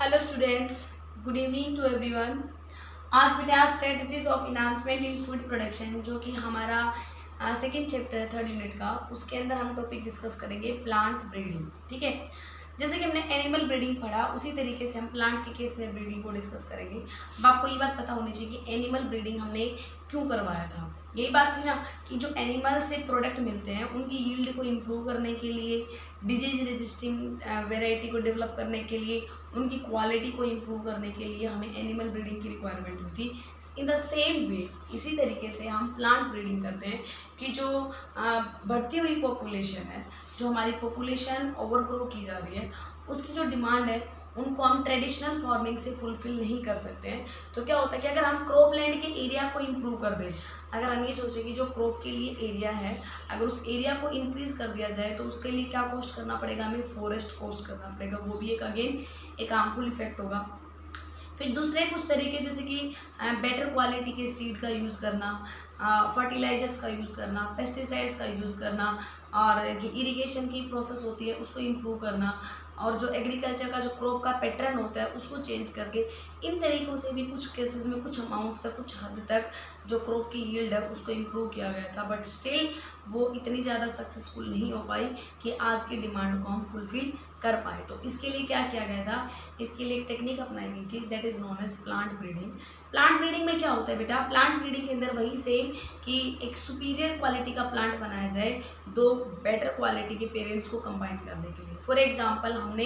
Hello students, good evening to everyone. आज बेटा strategies of enhancement in food production, जो कि हमारा सेकेंड चैप्टर है 3rd यूनिट का, उसके अंदर हम टॉपिक डिस्कस करेंगे प्लांट ब्रीडिंग। ठीक है, जैसे कि हमने एनिमल ब्रीडिंग पढ़ा, उसी तरीके से हम प्लांट के केस में ब्रीडिंग को डिस्कस करेंगे। अब आपको ये बात पता होनी चाहिए कि एनिमल ब्रीडिंग हमने क्यों करवाया था। यही बात थी ना कि जो एनिमल से प्रोडक्ट मिलते हैं उनकी यील्ड को इम्प्रूव करने के लिए, डिजीज रेजिस्टिंग वेराइटी को डेवलप करने के लिए, उनकी क्वालिटी को इम्प्रूव करने के लिए हमें एनिमल ब्रीडिंग की रिक्वायरमेंट हुई थी। इन द सेम वे, इसी तरीके से हम प्लांट ब्रीडिंग करते हैं कि जो बढ़ती हुई पॉपुलेशन है, जो हमारी पॉपुलेशन ओवरग्रो की जा रही है, उसकी जो डिमांड है उनको हम ट्रेडिशनल फार्मिंग से फुलफिल नहीं कर सकते हैं। तो क्या होता है कि अगर हम क्रॉप लैंड के एरिया को इम्प्रूव कर दें, अगर हम ये सोचें कि जो क्रॉप के लिए एरिया है, अगर उस एरिया को इंक्रीज़ कर दिया जाए तो उसके लिए क्या कॉस्ट करना पड़ेगा, हमें फॉरेस्ट कॉस्ट करना पड़ेगा। वो भी एक अगेन एक हार्मफुल इफेक्ट होगा। फिर दूसरे कुछ तरीके जैसे कि बेटर क्वालिटी के सीड का यूज़ करना, फर्टिलाइजर्स का यूज़ करना, पेस्टिसाइड्स का यूज़ करना, और जो इरिगेशन की प्रोसेस होती है उसको इम्प्रूव करना, और जो एग्रीकल्चर का जो क्रॉप का पैटर्न होता है उसको चेंज करके, इन तरीक़ों से भी कुछ केसेस में कुछ अमाउंट तक, कुछ हद तक जो क्रॉप की यील्ड है उसको इम्प्रूव किया गया था। बट स्टिल वो इतनी ज़्यादा सक्सेसफुल नहीं हो पाई कि आज की डिमांड को हम फुलफ़िल कर पाए। तो इसके लिए क्या किया गया था, इसके लिए एक टेक्निक अपनाई गई थी, that is known as plant breeding. Plant breeding में क्या होता है बेटा, प्लांट ब्रीडिंग के अंदर वही सेम कि एक सुपीरियर क्वालिटी का प्लांट बनाया जाए दो बेटर क्वालिटी के पेरेंट्स को कंबाइन करने के लिए। फॉर एग्जांपल, हमने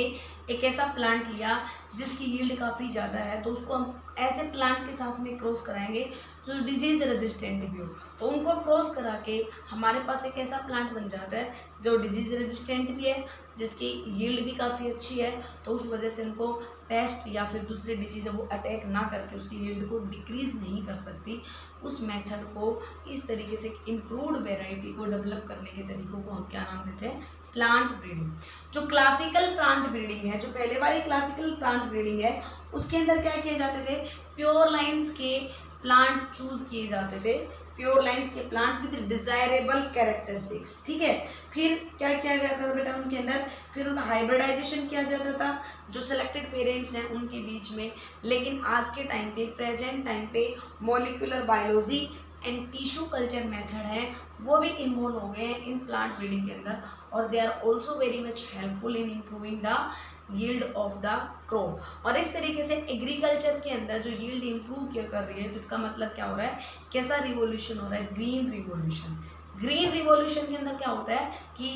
एक ऐसा प्लांट लिया जिसकी यील्ड काफ़ी ज़्यादा है, तो उसको हम ऐसे प्लांट के साथ में क्रॉस कराएंगे जो डिजीज़ रेजिस्टेंट भी हो। तो उनको क्रॉस करा के हमारे पास एक ऐसा प्लांट बन जाता है जो डिजीज़ रेजिस्टेंट भी है, जिसकी यील्ड भी काफ़ी अच्छी है। तो उस वजह से उनको पेस्ट या फिर दूसरे डिजीज़ वो अटैक ना करके उसकी यील्ड को डिक्रीज़ नहीं कर सकती। उस मेथड को, इस तरीके से इम्प्रूव्ड वेराइटी को डेवलप करने के तरीक़ों को हम क्या नाम देते हैं, प्लांट ब्रीडिंग। जो क्लासिकल प्लांट ब्रीडिंग है, जो पहले वाली क्लासिकल प्लांट ब्रीडिंग है, उसके अंदर क्या किए जाते थे, प्योर लाइन्स के प्लांट चूज़ किए जाते थे, प्योर लाइन्स के प्लांट विद डिजायरेबल कैरेक्टरिस्टिक्स। ठीक है, फिर क्या किया गया था बेटा उनके अंदर, फिर उनका हाइब्रिडाइजेशन किया जाता था जो सिलेक्टेड पेरेंट्स हैं उनके बीच में। लेकिन आज के टाइम पे, प्रेजेंट टाइम पे, molecular biology and tissue culture method है वो भी इन्वॉल्व हो गए हैं इन प्लांट ब्रीडिंग के अंदर, और they are also very much helpful in improving the yield of the crop. और इस तरीके से एग्रीकल्चर के अंदर जो यील्ड इम्प्रूव किया कर रही है, तो इसका मतलब क्या हो रहा है, कैसा रिवोल्यूशन हो रहा है, ग्रीन रिवोल्यूशन। ग्रीन रिवोल्यूशन के अंदर क्या होता है कि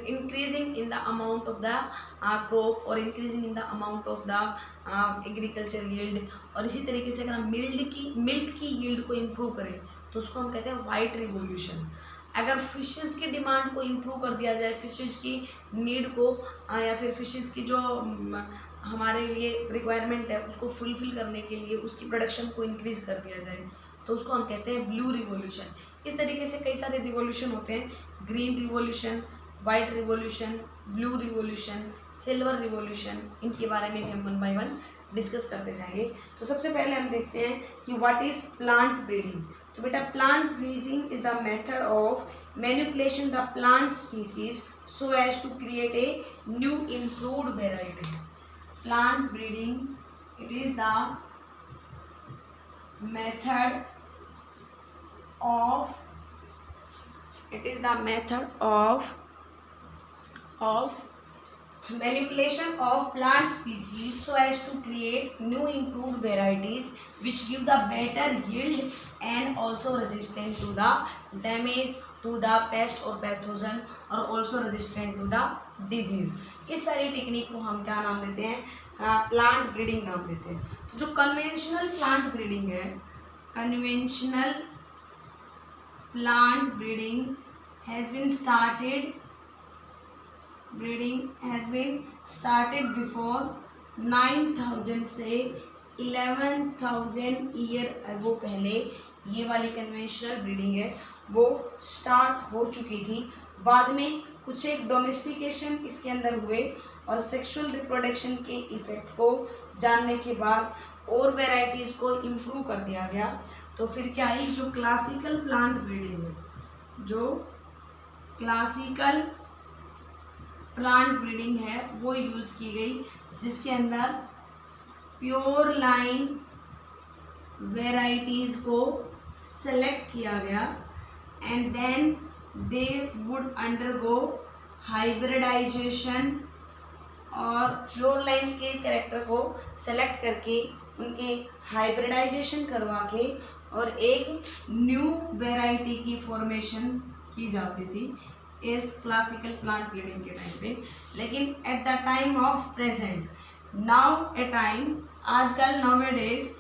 increasing in the amount of the crop और increasing in the amount of the agriculture yield. और इसी तरीके से अगर हम मिल्क की यील्ड को इम्प्रूव करें तो उसको हम कहते हैं वाइट रिवोल्यूशन। अगर फिशेस की डिमांड को इम्प्रूव कर दिया जाए, फिशेज की नीड को या फिर फिशेस की जो हमारे लिए रिक्वायरमेंट है उसको फुलफिल करने के लिए उसकी प्रोडक्शन को इंक्रीज़ कर दिया जाए, तो उसको हम कहते हैं ब्लू रिवोल्यूशन। इस तरीके से कई सारे रिवोल्यूशन होते हैं, green revolution, white revolution, blue revolution, silver revolution. इनके बारे में भी हम 1 by 1 डिस्कस करते जाएंगे। तो सबसे पहले हम देखते हैं कि व्हाट इज़ प्लांट ब्रीडिंग। तो बेटा, plant breeding is the method of manipulation the plant species so as to create a new improved variety. Plant breeding, it is the method of manipulation of plant species so as to create new improved varieties which give the better yield and also resistant to the damage, to the pest or pathogen, और also resistant to the disease। इस सारी technique को हम क्या नाम देते हैं, plant breeding नाम देते हैं। तो जो कन्वेंशनल प्लांट ब्रीडिंग है, conventional plant breeding has been started before 9000 से 11,000 ईयर अगो पहले ये वाली कन्वेंशनल ब्रीडिंग है वो स्टार्ट हो चुकी थी। बाद में कुछ एक डोमेस्टिकेशन इसके अंदर हुए और सेक्सुअल रिप्रोडक्शन के इफेक्ट को जानने के बाद और वेराइटीज़ को इम्प्रूव कर दिया गया। तो फिर क्या आई, जो क्लासिकल प्लांट ब्रीडिंग है, जो क्लासिकल प्लांट ब्रीडिंग है वो यूज़ की गई, जिसके अंदर प्योर लाइन वेराइटीज को सेलेक्ट किया गया and then they would undergo hybridisation, और प्योर लाइन के कैरेक्टर को सेलेक्ट करके उनके हाइब्रिडाइजेशन करवा के और एक न्यू वेराइटी की फॉर्मेशन की जाती थी इस क्लासिकल प्लांट ब्रीडिंग के टाइम पे। लेकिन at the time of present, now A time, आजकल नाउअडेज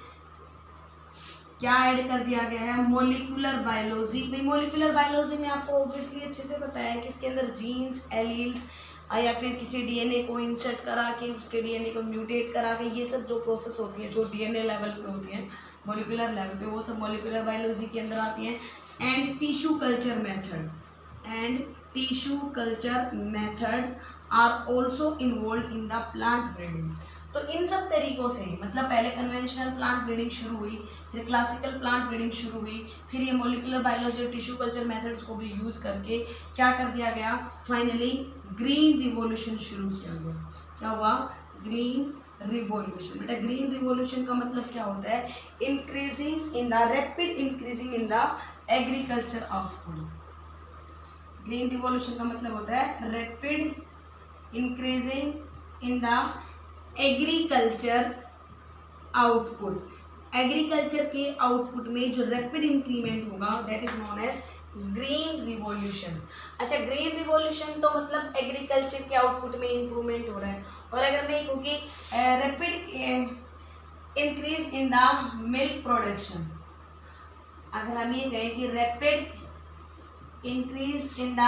क्या ऐड कर दिया गया है, मोलिकुलर बायोलॉजी। भाई मोलिकुलर बायोलॉजी में आपको ऑब्वियसली अच्छे से पता है कि इसके अंदर जीन्स, एलील्स या फिर किसी डीएनए को इंसर्ट करा के उसके डीएनए को म्यूटेट करा के, ये सब जो प्रोसेस होती है जो डीएनए लेवल पे होती है, मोलिकुलर लेवल पे, वो सब मोलिकुलर बायोलॉजी के अंदर आती हैं। And tissue culture methods are also involve in the plant breeding. तो इन सब तरीक़ों से, मतलब पहले कन्वेंशनल प्लांट ब्रीडिंग शुरू हुई, फिर क्लासिकल प्लांट ब्रीडिंग शुरू हुई, फिर ये molecular biology, tissue culture methods को भी यूज़ करके क्या कर दिया गया, फाइनली ग्रीन रिवॉल्यूशन शुरू किया गया। क्या हुआ? Green revolution. बेटा ग्रीन रिवॉल्यूशन का मतलब क्या होता है? Rapid increasing in the agriculture output. Green revolution का मतलब होता है rapid increasing in the agriculture output. Agriculture के आउटपुट में जो रैपिड इंक्रीमेंट होगा that is known as green revolution. अच्छा, ग्रीन रिवॉल्यूशन तो मतलब एग्रीकल्चर के आउटपुट में इंप्रूवमेंट हो रहा है। और अगर मैं कहूँ कि rapid increase in the milk production, अगर हम ये कहें कि rapid increase in the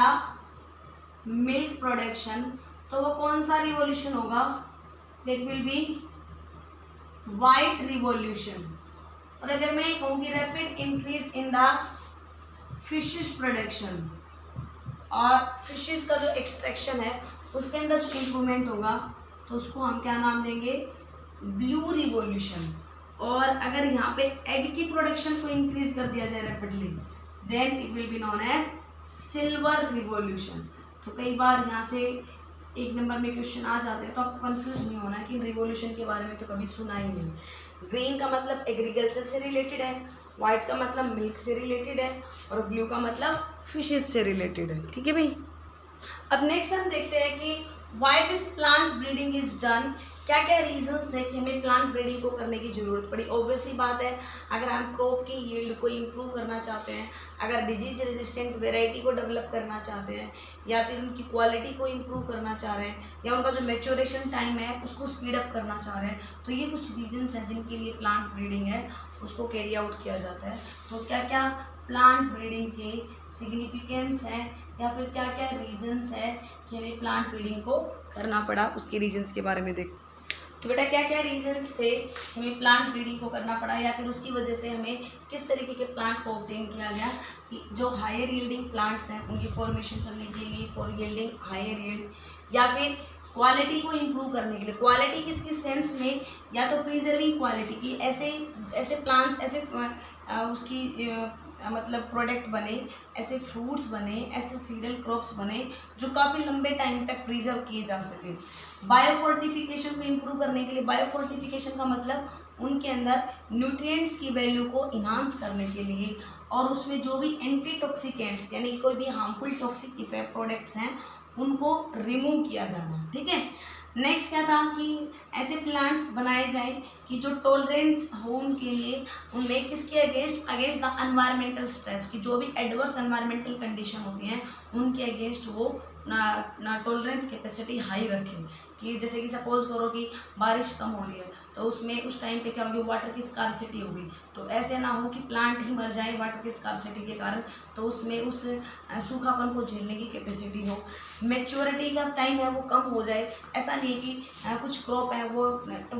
milk production, तो वो कौन सा रिवॉल्यूशन होगा? That will be white revolution. और अगर मैं कहूँ कि rapid increase in the fishes production, और फिशेस का जो एक्सट्रैक्शन है उसके अंदर जो इम्प्रूवमेंट होगा तो उसको हम क्या नाम देंगे? Blue revolution. और अगर यहाँ पे एग की प्रोडक्शन को इंक्रीज कर दिया जाए rapidly, then it will be known as silver revolution. तो कई बार यहाँ से एक नंबर में क्वेश्चन आ जाते हैं तो आपको कंफ्यूज नहीं होना कि रिवॉल्यूशन के बारे में तो कभी सुना ही नहीं। ग्रीन का मतलब एग्रीकल्चर से रिलेटेड है, वाइट का मतलब मिल्क से रिलेटेड है, और ब्लू का मतलब फिशेज से रिलेटेड है। ठीक है भाई। अब नेक्स्ट हम देखते हैं कि why this plant breeding is done. क्या क्या रीजंस थे कि हमें प्लांट ब्रीडिंग को करने की ज़रूरत पड़ी? ऑब्वियसली बात है, अगर हम क्रॉप की यील्ड को इम्प्रूव करना चाहते हैं, अगर डिजीज रेजिस्टेंट वेराइटी को डेवलप करना चाहते हैं, या फिर उनकी क्वालिटी को इम्प्रूव करना चाह रहे हैं, या उनका जो मैच्योरेशन टाइम है उसको स्पीड अप करना चाह रहे हैं, तो ये कुछ रीजंस हैं जिनके लिए प्लांट ब्रीडिंग है उसको कैरी आउट किया जाता है। तो क्या क्या प्लांट ब्रीडिंग के सिग्निफिकेंस हैं, या फिर क्या क्या रीजंस है कि हमें प्लांट ब्रीडिंग को करना पड़ा, उसके रीजंस के बारे में देख। तो बेटा क्या क्या रीजंस थे हमें प्लांट ब्रीडिंग को करना पड़ा, या फिर उसकी वजह से हमें किस तरीके के प्लांट को ऑब्टेन किया गया कि जो हायर यील्डिंग प्लांट्स हैं उनकी फॉर्मेशन करने के लिए, फॉर यील्डिंग हायर यील्ड, या फिर क्वालिटी को इम्प्रूव करने के लिए। क्वालिटी किसकी सेंस में, या तो प्रिजर्विंग क्वालिटी की, ऐसे प्लांट्स, ऐसे उसकी मतलब प्रोडक्ट बने, ऐसे फ्रूट्स बने, ऐसे सीरियल क्रॉप्स बने जो काफ़ी लंबे टाइम तक प्रिजर्व किए जा सके। बायोफोर्टिफिकेशन को इम्प्रूव करने के लिए, बायोफोर्टिफिकेशन का मतलब उनके अंदर न्यूट्रिएंट्स की वैल्यू को इन्हांस करने के लिए, और उसमें जो भी एंटी टॉक्सिकेंट्स यानी कोई भी हार्मफुल टॉक्सिक इफेक्ट प्रोडक्ट्स हैं उनको रिमूव किया जाना। ठीक है। नेक्स्ट क्या था कि ऐसे प्लांट्स बनाए जाए कि जो टॉलरेंस हो उनके लिए, उनमें किसके अगेंस्ट द एनवायरमेंटल स्ट्रेस, की जो भी एडवर्स एनवायरमेंटल कंडीशन होती हैं उनके अगेंस्ट वो ना टॉलरेंस कैपेसिटी हाई रखें। कि जैसे कि सपोज करो कि बारिश कम हो रही है तो उसमें उस टाइम पे क्या होगी, वाटर की स्कार्सिटी होगी, तो ऐसे ना हो कि प्लांट ही मर जाए वाटर की स्कार्सिटी के कारण, तो उसमें उस सूखापन को झेलने की कैपेसिटी हो। मैच्योरिटी का टाइम है वो कम हो जाए, ऐसा नहीं है कि कुछ क्रॉप है वो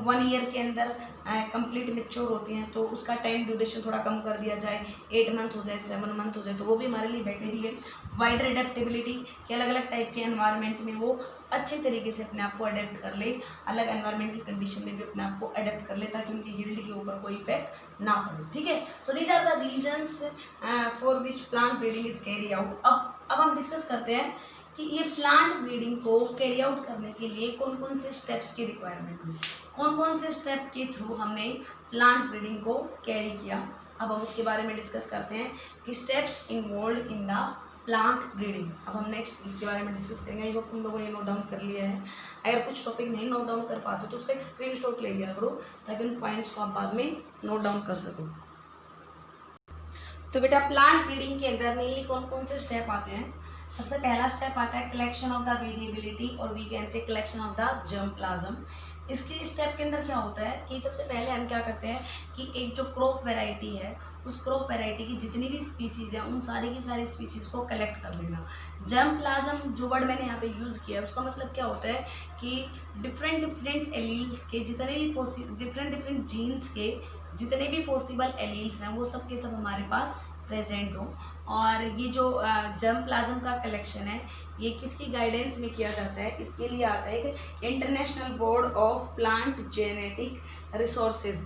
1 ईयर के अंदर कंप्लीट मैच्योर होती हैं तो उसका टाइम ड्यूरेशन थोड़ा कम कर दिया जाए, 8 मंथ हो जाए, 7 मंथ हो जाए, तो वो भी हमारे लिए बेटर ही है। वाइडर एडेप्टेबिलिटी के अलग अलग टाइप के एनवायरनमेंट में वो अच्छे तरीके से अपने आप को अडेप्ट कर ले, अलग एनवायरमेंटल कंडीशन में भी अपने आप को अडेप्ट कर ले ताकि उनकी यील्ड के ऊपर कोई इफेक्ट ना पड़े। ठीक है। तो these are the reasons for which plant breeding is carry out. अब हम डिस्कस करते हैं कि ये प्लांट ब्रीडिंग को कैरी आउट करने के लिए कौन कौन से स्टेप्स की रिक्वायरमेंट है। कौन कौन से स्टेप के थ्रू हमने प्लांट ब्रीडिंग को कैरी किया। अब हम उसके बारे में डिस्कस करते हैं कि steps involve in the plant breeding. अब हम नेक्स्ट इसके बारे में डिस्कस करेंगे। आई होप तुम लोगों ने नोट डाउन कर लिया है। अगर कुछ टॉपिक नहीं नोट डाउन कर पाते तो उसका एक स्क्रीनशॉट ले लिया करो ताकि उन पॉइंट्स को आप बाद में नोट डाउन कर सको। तो बेटा प्लांट ब्रीडिंग के अंदर मेनली कौन कौन से स्टेप आते हैं। सबसे पहला स्टेप आता है कलेक्शन ऑफ द वेरिएबिलिटी और we can say collection of the germplasm. इसके स्टेप के अंदर क्या होता है कि सबसे पहले हम क्या करते हैं कि एक जो क्रॉप वैरायटी है उस क्रॉप वैरायटी की जितनी भी स्पीसीज़ हैं उन सारी की सारी स्पीसीज़ को कलेक्ट कर लेना। जर्म प्लाज्म जो वर्ड मैंने यहाँ पे यूज़ किया उसका मतलब क्या होता है कि डिफरेंट डिफरेंट एलील्स के जितने भी डिफरेंट जीन्स के जितने भी पॉसिबल एलील्स हैं वो सब के सब हमारे पास प्रेजेंट हो। और ये जो जर्म प्लाज्म का कलेक्शन है ये किसकी गाइडेंस में किया जाता है, इसके लिए आता है कि international board of plant genetic resources,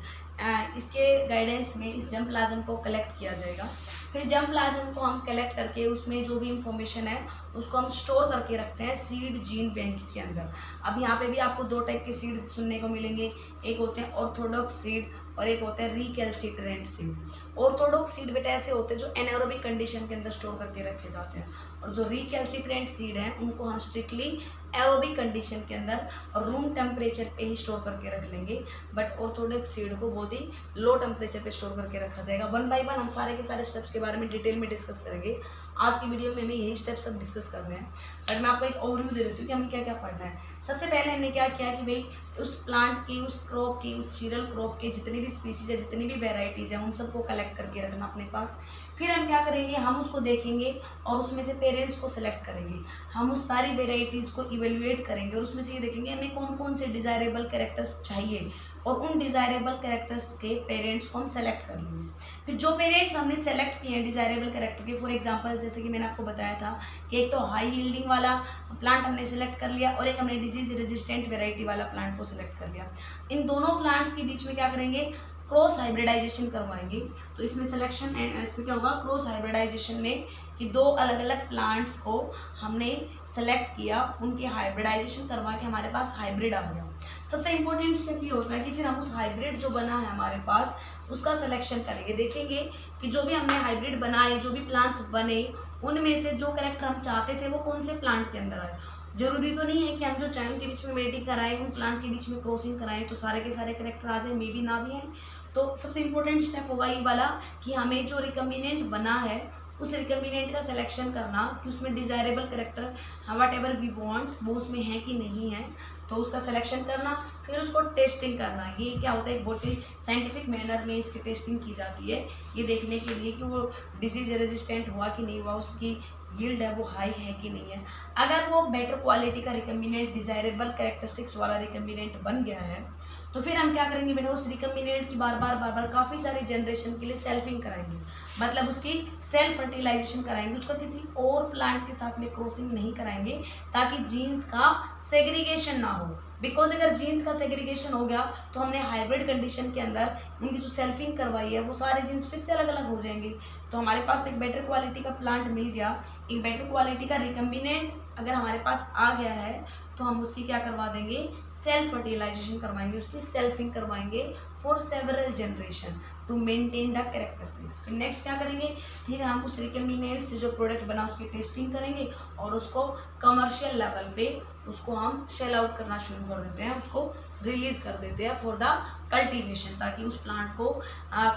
इसके गाइडेंस में इस जर्म प्लाज्म को कलेक्ट किया जाएगा। फिर जर्म प्लाज्म को हम कलेक्ट करके उसमें जो भी इंफॉर्मेशन है उसको हम स्टोर करके रखते हैं सीड जीन बैंक के अंदर। अब यहाँ पे भी आपको दो टाइप के सीड सुनने को मिलेंगे, एक होते हैं ऑर्थोडॉक्स सीड और एक होते हैं रिकैल्सिट्रेंट सीड। ऑर्थोडॉक्स सीड बेटा ऐसे होते हैं जो एनारोबिक कंडीशन के अंदर स्टोर करके रखे जाते हैं और जो रिकैल्सिट्रेंट सीड हैं उनको हम स्ट्रिक्टली एरोबिक कंडीशन के अंदर रूम टेम्परेचर पे ही स्टोर करके रख लेंगे। बट ऑर्थोडॉक्स सीड को बहुत ही लो टेम्परेचर पे स्टोर करके रखा जाएगा। वन बाय वन हम सारे के सारे स्टेप्स के बारे में डिटेल में डिस्कस करेंगे। आज की वीडियो में हमें यही स्टेप्स सब डिस्कस करने हैं, बट मैं आपको एक ओवरव्यू दे देती हूँ कि हमें क्या क्या पढ़ना है। सबसे पहले हमने क्या किया कि भाई उस प्लांट की, उस क्रॉप की, उस सीरियल क्रॉप के जितनी भी स्पीसीज है, जितनी भी वेराइटीज़ हैं उन सबको कलेक्ट करके रखना अपने पास। फिर हम क्या करेंगे, हम उसको देखेंगे और उसमें से पेरेंट्स को सिलेक्ट करेंगे। हम उस सारी वेराइटीज़ को इवेल्युएट करेंगे और उसमें से ये देखेंगे हमें कौन कौन से डिज़ायरेबल कैरेक्टर्स चाहिए और उन डिज़ायरेबल कैरेक्टर्स के पेरेंट्स को हम सेलेक्ट कर लेंगे। फिर जो पेरेंट्स हमने सेलेक्ट किए हैं डिज़ायरेबल कैरेक्टर के, फॉर एग्जांपल जैसे कि मैंने आपको बताया था कि एक तो हाई यील्डिंग वाला प्लांट हमने सेलेक्ट कर लिया और एक हमने डिजीज रेजिस्टेंट वेराइटी वाला प्लांट को सिलेक्ट कर लिया। इन दोनों प्लांट्स के बीच में क्या करेंगे, क्रॉस हाइब्रिडाइजेशन करवाएंगे। तो इसमें सिलेक्शन इसमें क्या होगा, क्रॉस हाइब्रिडाइजेशन में कि दो अलग अलग प्लांट्स को हमने सेलेक्ट किया, उनकी हाइब्रिडाइजेशन करवा के हमारे पास हाइब्रिड आ गया। सबसे इंपॉर्टेंट स्टेप ये होता है कि फिर हम उस हाइब्रिड जो बना है हमारे पास उसका सिलेक्शन करेंगे। देखेंगे कि जो भी हमने हाइब्रिड बनाए, जो भी प्लांट्स बने, उनमें से जो कैरेक्टर हम चाहते थे वो कौन से प्लांट के अंदर आए। जरूरी तो नहीं है कि हम जो चाहे के बीच में मेटिंग कराएं, उन प्लांट के बीच में क्रॉसिंग कराएं तो सारे के सारे कैरेक्टर आ जाए, मे भी ना भी आए। तो सबसे इंपॉर्टेंट स्टेप होगा ये वाला कि हमें जो रिकम्बिनेंट बना है उस रिकम्बिनेंट का सिलेक्शन करना कि उसमें desirable character whatever we want वो उसमें है कि नहीं है, तो उसका सिलेक्शन करना। फिर उसको टेस्टिंग करना। ये क्या होता है, बहुत ही साइंटिफिक मैनर में इसकी टेस्टिंग की जाती है ये देखने के लिए कि वो डिजीज रेजिस्टेंट हुआ कि नहीं हुआ, उसकी यील्ड है वो हाई है कि नहीं है। अगर वो बेटर क्वालिटी का रिकम्बिनेंट, डिज़ायरेबल कैरेक्टरिस्टिक्स वाला रिकम्बिनेंट बन गया है तो फिर हम क्या करेंगे बेटा, उस रिकम्बिनेंट की बार बार काफ़ी सारी जनरेशन के लिए सेल्फिंग कराएंगे, मतलब उसकी सेल्फ फर्टिलाइजेशन कराएंगे। उसका किसी और प्लांट के साथ में क्रॉसिंग नहीं कराएंगे ताकि जीन्स का सेग्रीगेशन ना हो। बिकॉज अगर जीन्स का सेग्रीगेशन हो गया तो हमने हाइब्रिड कंडीशन के अंदर उनकी जो सेल्फिंग करवाई है वो सारे जीन्स फिर से अलग अलग हो जाएंगे। तो हमारे पास तो एक बेटर क्वालिटी का प्लांट मिल गया, एक बेटर क्वालिटी का रिकम्बिनेंट अगर हमारे पास आ गया है तो हम उसकी क्या करवा देंगे, सेल्फ फर्टिलाइजेशन करवाएंगे, उसकी सेल्फिंग करवाएंगे for several generation to maintain the characteristics. फिर नेक्स्ट क्या करेंगे, फिर हम उस रिकम्बिनेंट से जो प्रोडक्ट बना उसकी टेस्टिंग करेंगे और उसको कमर्शियल लेवल पे उसको हम सेल आउट करना शुरू कर देते हैं, उसको रिलीज कर देते हैं फॉर द कल्टीवेशन, ताकि उस प्लांट को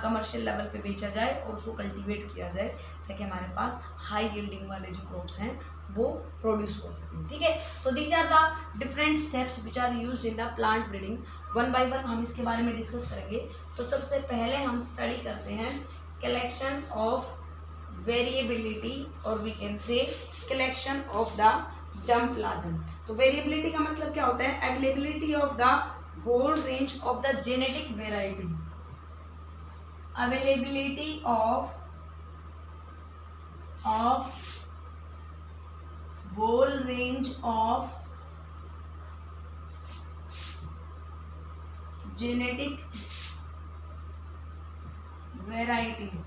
कमर्शियल लेवल पे बेचा जाए और उसको कल्टीवेट किया जाए ताकि हमारे पास हाई यील्डिंग वाले जो क्रॉप्स हैं वो प्रोड्यूस हो सकें। ठीक है, तो these are the different steps which are used in the plant breeding. One by one हम इसके बारे में डिस्कस करेंगे। तो सबसे पहले हम स्टडी करते हैं कलेक्शन ऑफ वेरिएबिलिटी और we can say collection of the germplasm. तो वेरिएबिलिटी का मतलब क्या होता है, availability of the whole range of the genetic variety, availability of whole range of genetic varieties,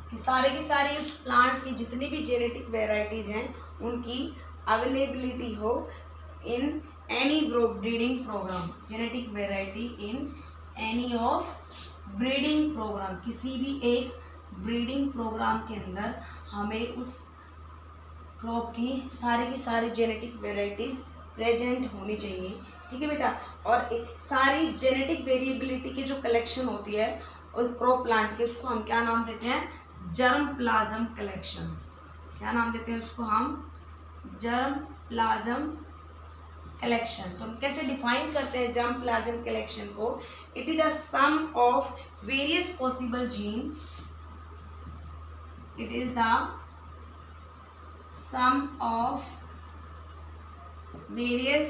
कि सारे की सारी उस प्लांट की जितनी भी जेनेटिक वेराइटीज हैं उनकी अवेलेबिलिटी हो in any breeding programme, genetic variety in any of breeding programme, किसी भी एक ब्रीडिंग प्रोग्राम के अंदर हमें उस क्रॉप की सारी जेनेटिक वेराइटीज प्रेजेंट होनी चाहिए, ठीक है बेटा। और सारी जेनेटिक वेरिएबिलिटी की जो कलेक्शन होती है और क्रॉप प्लांट के, उसको हम क्या नाम देते हैं? Germplasm collection. क्या नाम देते हैं उसको? हम जर्म प्लाज्म कलेक्शन। तो हम कैसे डिफाइन करते हैं जर्म प्लाज्म कलेक्शन को? It is the sum of various possible gene, it is the sum of various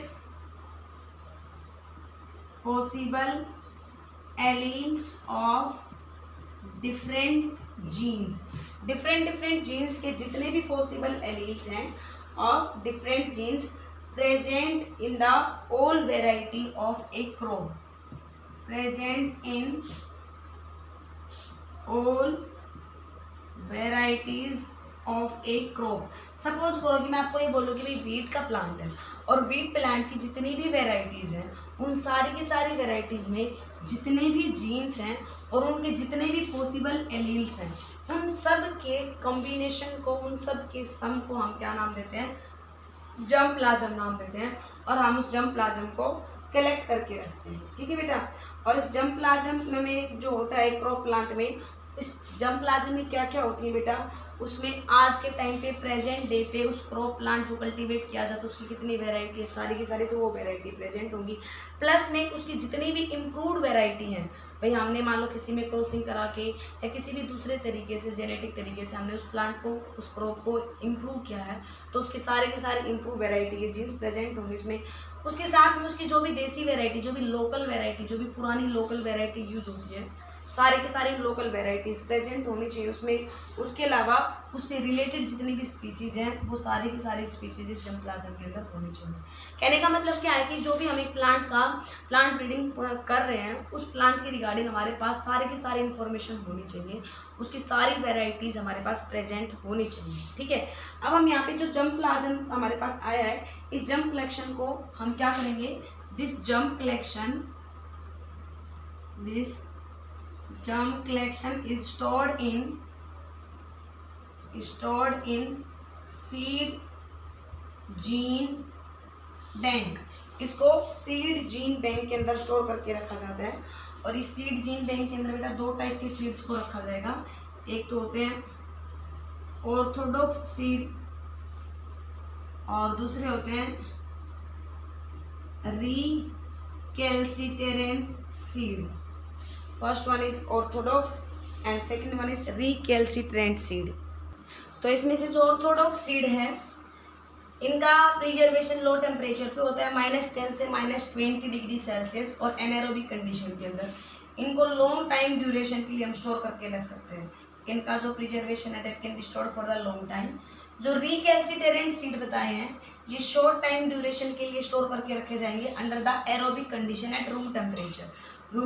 possible alleles of different genes, different genes के जितने भी possible alleles हैं of different genes present in the all variety of a crop, present in all varieties of A crop. Suppose करो कि मैं आपको ये बोलूँ कि भाई वीट का प्लांट है और वीट प्लांट की जितनी भी वेराइटीज़ हैं, उन सारी की सारी वेराइटीज़ में जितने भी जीन्स हैं और उनके जितने भी पॉसिबल एलील्स हैं, उन सब के कॉम्बिनेशन को, उन सब के सम को हम क्या नाम देते हैं? जर्म प्लाज्म नाम देते हैं। और हम उस जर्म प्लाज्म को कलेक्ट करके रखते हैं, ठीक है बेटा। और इस जर्म प्लाज्म में जो होता है क्रॉप प्लांट में, इस जर्म प्लाज्म में क्या क्या होती है बेटा? उसमें आज के टाइम पे प्रेजेंट डे पे उस क्रॉप प्लांट जो कल्टीवेट किया जाता है उसकी कितनी वैरायटी है, सारी की सारी तो वो वैरायटी प्रेजेंट होंगी। प्लस में उसकी जितनी भी इम्प्रूव्ड वैरायटी हैं, भाई हमने मान लो किसी में क्रॉसिंग करा के या किसी भी दूसरे तरीके से, जेनेटिक तरीके से हमने उस प्लांट को, उस क्रॉप को इम्प्रूव किया है, तो उसके सारे के सारे इम्प्रूव वैरायटी के जीन्स प्रेजेंट होंगे इसमें। उसके साथ में उसकी जो भी देसी वैरायटी, जो भी लोकल वैरायटी, जो भी पुरानी लोकल वैरायटी यूज़ होती है, सारे के सारे लोकल वेराइटीज़ प्रेजेंट होनी चाहिए उसमें। उसके अलावा उससे रिलेटेड जितनी भी स्पीसीज़ हैं, वो सारी की सारी स्पीसीज इस जर्म प्लाज्म के अंदर होनी चाहिए। कहने का मतलब क्या है कि जो भी हम एक प्लांट ब्रीडिंग कर रहे हैं, उस प्लांट के रिगार्डिंग हमारे पास सारे की सारी इन्फॉर्मेशन होनी चाहिए, उसकी सारी वेराइटीज़ हमारे पास प्रेजेंट होनी चाहिए, ठीक है। अब हम यहाँ पे जो जर्म प्लाज्म हमारे पास आया है, इस जर्म कलेक्शन को हम क्या करेंगे? This germ collection is stored in seed gene bank. इसको सीड जीन बैंक के अंदर स्टोर करके रखा जाता है। और इस सीड जीन बैंक के अंदर बेटा दो टाइप के सीड्स को रखा जाएगा। एक तो होते हैं ऑर्थोडॉक्स सीड और दूसरे होते हैं recalcitrant seed. First one is orthodox and second one is recalcitrant seed. तो इसमें से जो ऑर्थोडॉक्स सीड है, इनका प्रिजर्वेशन लो टेम्परेचर पे होता है, -10 से -20 डिग्री सेल्सियस और एनारोबिक कंडीशन के अंदर। इनको लॉन्ग टाइम ड्यूरेशन के लिए हम स्टोर करके रख सकते हैं। इनका जो प्रिजर्वेशन है that can be stored for the long time. जो रिकैल्सिटेरेंट सीड बताए हैं, ये शॉर्ट टाइम ड्यूरेशन के लिए स्टोर करके रखे जाएंगे under the aerobic condition at room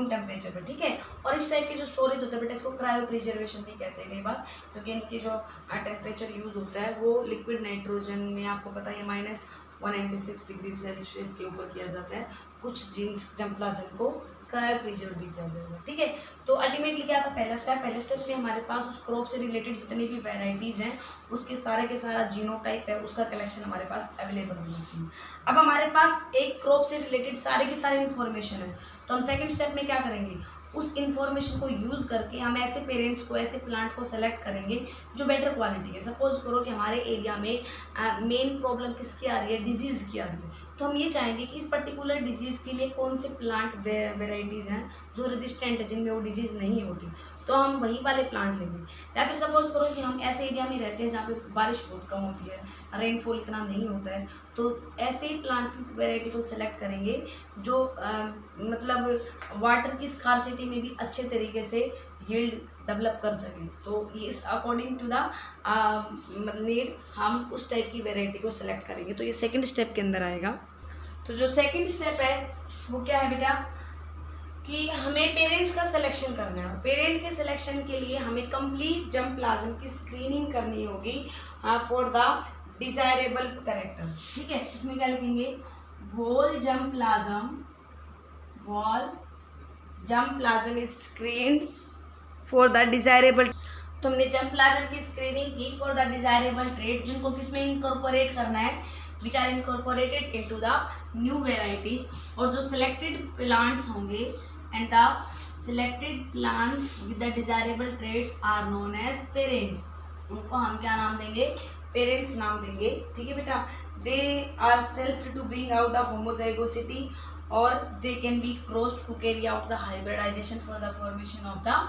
temperature पर, ठीक है। और इस टाइप की जो स्टोरेज होता है बेटा, इसको क्रायो प्रिजर्वेशन भी कहते हैं कई बार, क्योंकि इनकी जो टेम्परेचर यूज़ होता है वो लिक्विड नाइट्रोजन में, आपको पता है, -196 डिग्री सेल्सियस के ऊपर किया जाता है। कुछ जीन्स जर्म प्लाज्म को क्रायो प्रिजर्व भी किया जाएगा, ठीक है। तो अल्टीमेटली क्या था? पहले स्टेप में हमारे पास उस क्रॉप से रिलेटेड जितनी भी वेराइटीज़ हैं, उसके सारे के सारा जीनोटाइप है, उसका कलेक्शन हमारे पास अवेलेबल होना चाहिए। अब हमारे पास एक क्रॉप से रिलेटेड सारे की सारी इन्फॉर्मेशन है, तो हम सेकंड स्टेप में क्या करेंगे? उस इन्फॉर्मेशन को यूज़ करके हम ऐसे पेरेंट्स को, ऐसे प्लांट को सेलेक्ट करेंगे जो बेटर क्वालिटी है। सपोज करो कि हमारे एरिया में मेन प्रॉब्लम किसकी आ रही है? डिजीज़ की आ रही है। तो हम ये चाहेंगे कि इस पर्टिकुलर डिजीज़ के लिए कौन से प्लांट वेराइटीज़ हैं जो रेजिस्टेंट है, जिनमें वो डिजीज़ नहीं होती, तो हम वही वाले प्लांट लेंगे। या फिर सपोज करो कि हम ऐसे एरिया में रहते हैं जहाँ पे बारिश बहुत कम होती है, रेनफॉल इतना नहीं होता है, तो ऐसे ही प्लांट की वैरायटी को सेलेक्ट करेंगे जो मतलब वाटर की स्कार्सिटी में भी अच्छे तरीके से यील्ड डेवलप कर सकें। तो ये इस अकॉर्डिंग टू द नीड हम उस टाइप की वैरायटी को सेलेक्ट करेंगे। तो ये सेकंड स्टेप के अंदर आएगा। तो जो सेकंड स्टेप है वो क्या है बेटा? कि हमें पेरेंट्स का सिलेक्शन करना है। पेरेंट के सिलेक्शन के लिए हमें कंप्लीट जर्म प्लाज्म की स्क्रीनिंग करनी होगी फॉर द डिजायरेबल कैरेक्टर्स, ठीक है। इसमें क्या लिखेंगे? whole germ plasm is screened for the desirable। तो हमने जर्म प्लाज्म की स्क्रीनिंग की फॉर द डिजायरेबल ट्रेट, जिनको किसमें इनकॉर्पोरेट करना है, which are incorporated into the new varieties. और जो सिलेक्टेड प्लांट्स होंगे and the selected plants with the desirable traits are known as parents. उनको हम क्या नाम देंगे, पेरेंट्स नाम देंगे। ठीक है बेटा, they are self to bring out the homozygosity और they can be crossed to carry out the hybridisation for the formation of the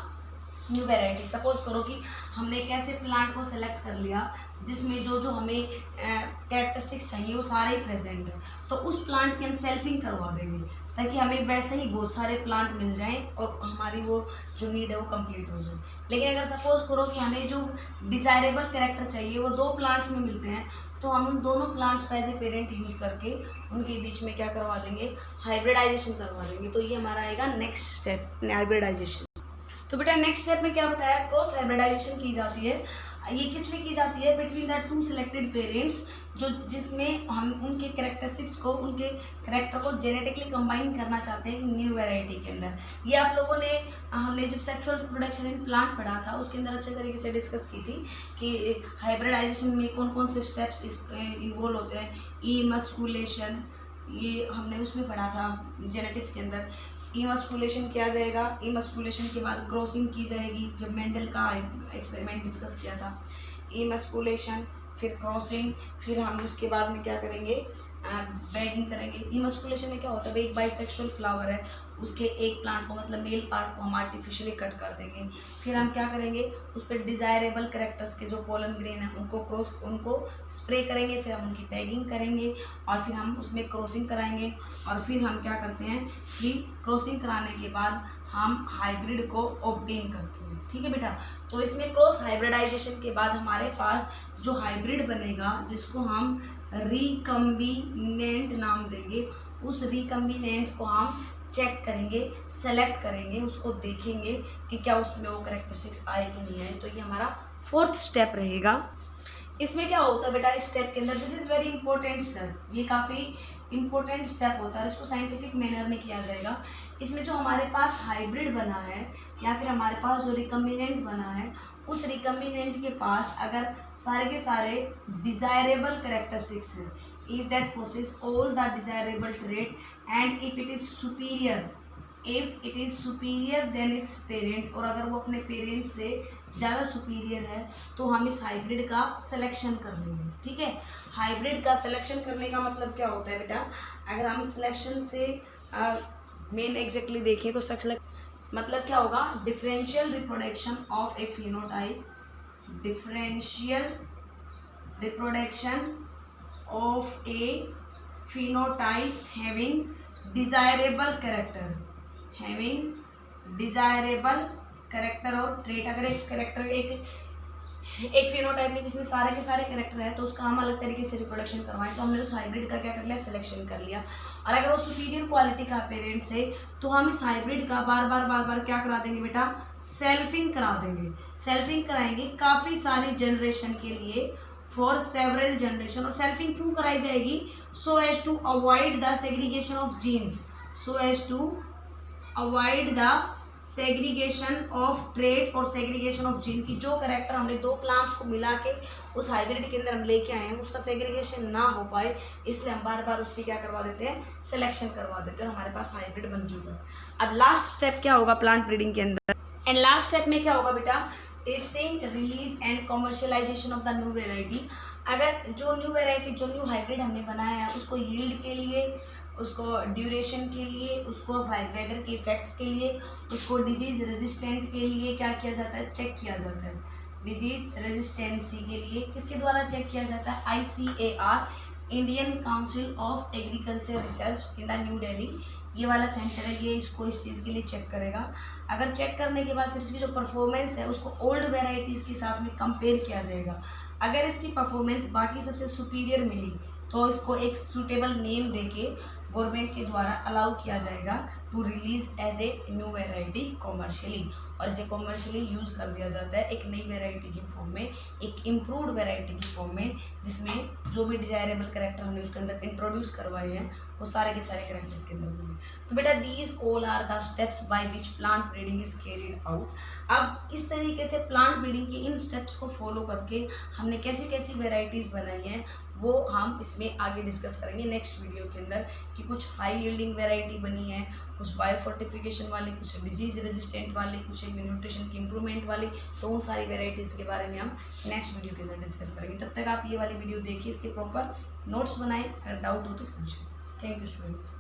new variety. Suppose करो कि हमने एक ऐसे प्लांट को सेलेक्ट कर लिया जिसमें जो जो हमें कैरेक्टरिस्टिक्स चाहिए वो सारे ही प्रेजेंट है, तो उस प्लांट की हम सेल्फिंग करवा देंगे ताकि हमें वैसे ही बहुत सारे प्लांट मिल जाएं और हमारी वो जो नीड है वो कंप्लीट हो जाए। लेकिन अगर सपोज करो कि हमें जो डिजायरेबल कैरेक्टर चाहिए वो 2 प्लांट्स में मिलते हैं, तो हम उन दोनों प्लांट्स का एज ए पेरेंट यूज़ करके उनके बीच में क्या करवा देंगे, हाइब्रिडाइजेशन करवा देंगे। तो ये हमारा आएगा नेक्स्ट स्टेप, हाइब्रिडाइजेशन। तो बेटा नेक्स्ट स्टेप में क्या बताया, क्रॉस हाइब्रिडाइजेशन की जाती है। ये किस लिए की जाती है, बिटवीन द 2 सिलेक्टेड पेरेंट्स, जो जिसमें हम उनके कैरेक्टरिस्टिक्स को, उनके कैरेक्टर को जेनेटिकली कंबाइन करना चाहते हैं न्यू वैरायटी के अंदर। ये आप लोगों ने, हमने जब सेक्सुअल रिप्रोडक्शन इन प्लांट पढ़ा था उसके अंदर अच्छे तरीके से डिस्कस की थी कि हाइब्रिडाइजेशन में कौन कौन से स्टेप्स इन्वॉल्व होते हैं। इमस्कुलेशन, ये हमने उसमें पढ़ा था जेनेटिक्स के अंदर। इमस्कुलेशन किया जाएगा, इमस्कुलेशन के बाद क्रॉसिंग की जाएगी, जब मेंडल का एक्सपेरिमेंट डिस्कस किया था। इमस्कुलेशन, फिर क्रॉसिंग, फिर हम उसके बाद में क्या करेंगे, बैगिंग करेंगे। इमस्कुलेशन में क्या होता है, भाई एक बाइसेक्सुअल फ्लावर है, उसके एक प्लांट को मतलब मेल पार्ट को हम आर्टिफिशियली कट कर देंगे। फिर हम क्या करेंगे, उस पर डिजायरेबल कैरेक्टर्स के जो पोलन ग्रेन है उनको स्प्रे करेंगे, फिर हम उनकी बैगिंग करेंगे और फिर हम उसमें क्रॉसिंग कराएंगे। और फिर हम क्या करते हैं कि क्रॉसिंग कराने के बाद हम हाइब्रिड को ऑब्टेन करते हैं। ठीक है बेटा, तो इसमें क्रॉस हाइब्रिडाइजेशन के बाद हमारे पास जो हाइब्रिड बनेगा, जिसको हम रिकम्बिनेंट नाम देंगे, उस रिकम्बिनेंट को हम चेक करेंगे, सेलेक्ट करेंगे, उसको देखेंगे कि क्या उसमें वो कैरेक्टरिस्टिक्स आए कि नहीं आए। तो ये हमारा 4th स्टेप रहेगा। इसमें क्या होता है बेटा, इस स्टेप के अंदर, this is very important step, ये काफ़ी इंपॉर्टेंट स्टेप होता है, इसको साइंटिफिक मैनर में किया जाएगा। इसमें जो हमारे पास हाइब्रिड बना है या फिर हमारे पास जो रिकम्बिनेंट बना है, उस रिकम्बिनेंट के पास अगर सारे के सारे डिजायरेबल कैरेक्टरिस्टिक्स हैं, if that possess all the desirable trait and if it is superior then its parent, और अगर वो अपने पेरेंट से ज़्यादा सुपीरियर है तो हम इस हाइब्रिड का सिलेक्शन कर लेंगे। ठीक है, हाइब्रिड का सिलेक्शन करने का मतलब क्या होता है बेटा, अगर हम सिलेक्शन से मेन एग्जैक्टली देखें तो मतलब क्या होगा, differential reproduction of A phenotype, differential reproduction of A phenotype having desirable character और ट्रेट। अगर एक कैरेक्टर एक फिनोटाइप में जिसमें सारे के सारे कैरेक्टर है तो उसका हम अलग तरीके से रिप्रोडक्शन करवाएं, तो हमने उस हाइब्रिड का क्या कर लिया, सिलेक्शन कर लिया। और अगर वो सुपीरियर क्वालिटी का पेरेंट से, तो हम इस हाइब्रिड का बार बार क्या करा देंगे बेटा, सेल्फिंग करा देंगे। सेल्फिंग कराएंगे काफ़ी सारी जनरेशन के लिए, फॉर सेवरल जनरेशन। और सेल्फिंग क्यों कराई जाएगी, so as to avoid the segregation of genes, so as to avoid the segregation of trait और सेग्रीगेशन ऑफ जीन, की जो कैरेक्टर हमने 2 प्लांट्स को मिला के उस हाइब्रिड के अंदर हम लेके आए हैं उसका सेग्रीगेशन ना हो पाए, इसलिए हम बार बार उसकी क्या करवा देते हैं, सिलेक्शन करवा देते हैं और हमारे पास हाइब्रिड बन चुका है। अब लास्ट स्टेप क्या होगा प्लांट ब्रीडिंग के अंदर, एंड लास्ट स्टेप में क्या होगा बेटा, testing, release and commercialisation of the new variety. अगर जो न्यू वेराइटी, जो न्यू हाइब्रिड हमने बनाया है, उसको यील्ड के लिए, उसको ड्यूरेशन के लिए, उसको वेदर के इफेक्ट्स के लिए, उसको डिजीज़ रेजिस्टेंट के लिए क्या किया जाता है, चेक किया जाता है। डिजीज़ रेजिस्टेंसी के लिए किसके द्वारा चेक किया जाता है, ICAR, Indian council of agriculture research in the new Delhi, ये वाला सेंटर है, ये इसको इस चीज़ के लिए चेक करेगा। अगर चेक करने के बाद फिर उसकी जो परफॉर्मेंस है उसको ओल्ड वेराइटीज़ के साथ में कंपेयर किया जाएगा। अगर इसकी परफॉर्मेंस बाकी सबसे सुपीरियर मिली तो इसको एक सूटेबल नेम देके गवर्नमेंट के द्वारा अलाउ किया जाएगा to release as a new variety commercially, और इसे कॉमर्शियली यूज़ कर दिया जाता है एक नई वेराइटी की फॉर्म में, एक इम्प्रूव्ड वेराइटी की फॉर्म में, जिसमें जो भी डिजायरेबल कैरेक्टर हमने उसके अंदर इंट्रोड्यूस करवाए हैं वो सारे के सारे कैरेक्टर्स के अंदर होंगे। तो बेटा these all are the steps by which plant breeding is carried out. अब इस तरीके से प्लांट ब्रीडिंग के इन स्टेप्स को फॉलो करके हमने कैसी कैसी वेराइटीज़ बनाई हैं वो हम इसमें आगे डिस्कस करेंगे नेक्स्ट वीडियो के अंदर, कि कुछ हाई यील्डिंग वेराइटी बनी है, कुछ बायोफोर्टिफिकेशन वाली, कुछ डिजीज रेजिस्टेंट वाली, कुछ न्यूट्रिशन की इंप्रूवमेंट वाली। तो उन सारी वेराइटीज़ के बारे में हम नेक्स्ट वीडियो के अंदर डिस्कस करेंगे। तब तक आप ये वाली वीडियो देखिए, इसके प्रॉपर नोट्स बनाएं, अगर डाउट हो तो पूछें। Thank you students.